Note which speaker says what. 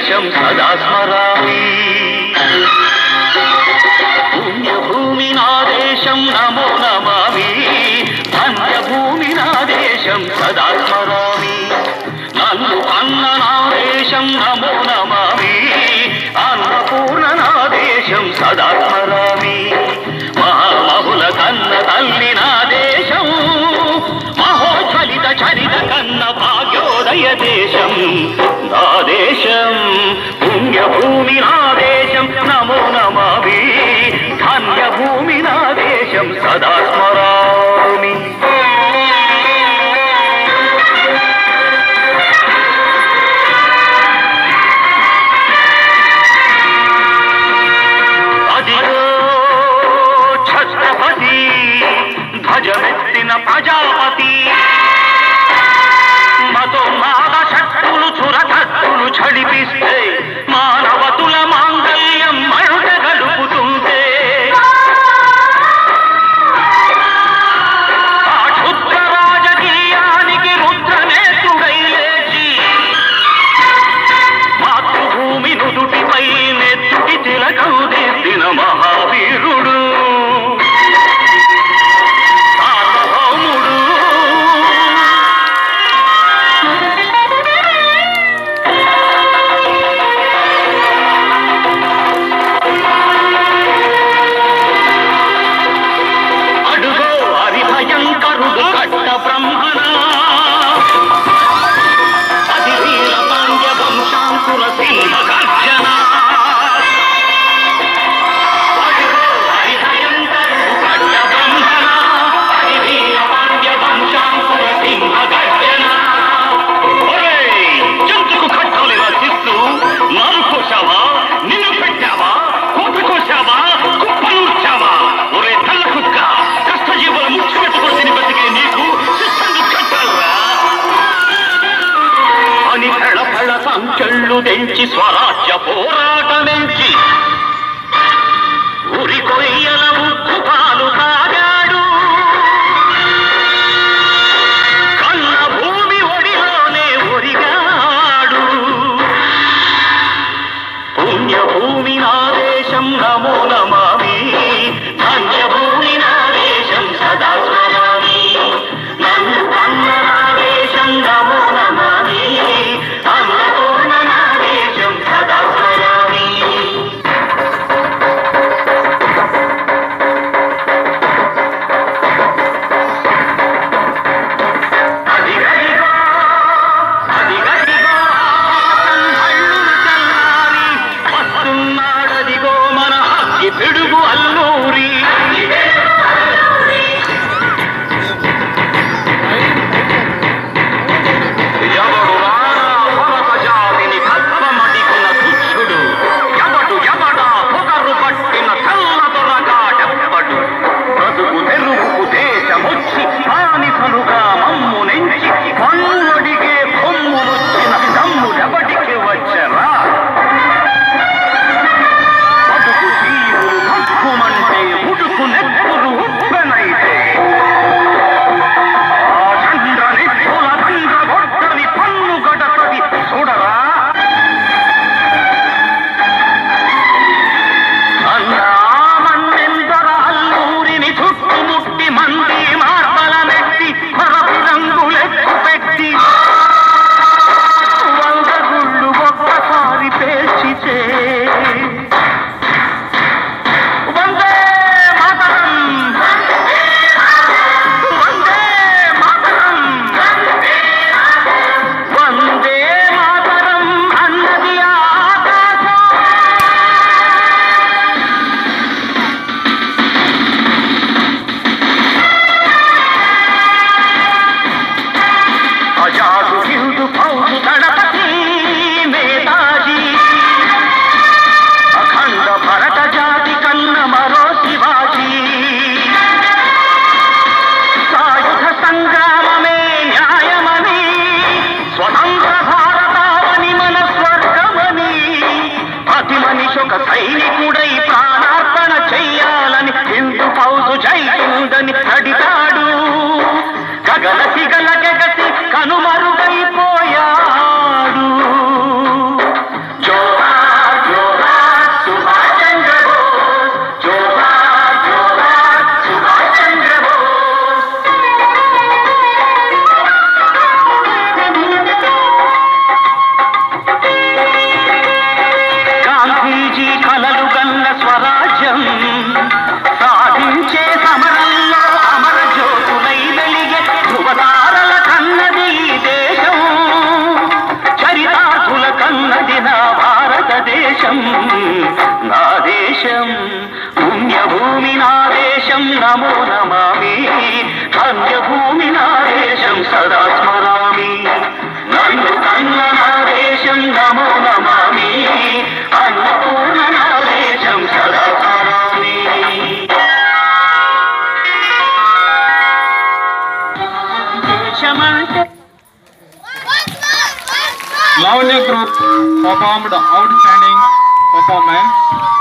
Speaker 1: దేశం సదా స్మరామి. పుణ్యభూమి నా దేశం నమో నమామి. ధన్యభూమి నా దేశం సదా స్మరామి. నన్ను అన్న నా దేశం నమో నమామి. అన్నపూర్ణ నా దేశం సదా స్మరామి. మహామహుల కన్న తల్లి నా దేశం. మహోజ్వలిత చరిత కన్న భాగ్యోదయ దేశం నా దేశం. పుణ్యభూమి నా దేశం నమో నమామి. ధన్యభూమి నా దేశం సదా స్మరామి. ధ్వజమెత్తిన ప్రజాపతి మతోన్మాద శక్తులు చురకత్తులు చడిపిస్తే మానవతుల మాంగళ్యం మరుట గలుపుతుంటే ఆ క్షుద్ర రాజకీయానికి రుద్రనేత్రుడై లేచి మాతృభూమి నుదుటిపై నెత్తుటి తిలకం దిద్దిన మహావీరుడు చెళ్ళు తెంచి స్వరాజ్య పోరాటమెంచి ఉరి కొయ్యల ఉక్కు పాలు తాగాడు. కన్న భూమి ఒడిలోనే ఒరిగాడు. పుణ్యభూమి నా దేశం నమో నమామి. ధన్యభూమి నా దేశం సదా స్మరామి. నన్ను అన్న నా దేశం నమో నమామి. పిడుగు అల్లూరి ఎవడు రారా భరత జాతిని భద్రమడిగిన తుచ్చుడు. ఎవడా పొగరు పట్టిన చల్ల దొరగాడెవ్వడు. బ్రతుకు తెరుగుకు దేశమొచ్చి బానిసలుగా మమ్ము నెంచి మన్నుడిగే కొమ్ములొచ్చిన దమ్ముడెవడికి వచ్చరా. అంటే ఉడుకు నెత్తురు ఉప్పెనైతే ఆ చంద్ర నిప్పుల దండ్ర గొడ్డని పన్ను గడతది చూడరా. మన్నెందర అల్లూరిని చుట్టుముట్టి మంది మార్బల మెట్టి కొరపి రంగులెక్కు పెట్టి వంద గుళ్ళు ఒక్కసారి పేర్చితే సైనికుడై ప్రాణార్పణ చెయ్యాలని హిందూ ఫౌజు జైందని అడిగాడు. గగన సిగల గెగసి కనుమరుగైపోయా నమో నమామి ధన్యభూమి నా దేశం సదా స్మరామి నన్ను కన్న నా దేశం నమో నమామి అన్నపూర్ణ నా దేశం సదా స్మరామి
Speaker 2: Lavanya group performed outstanding performance.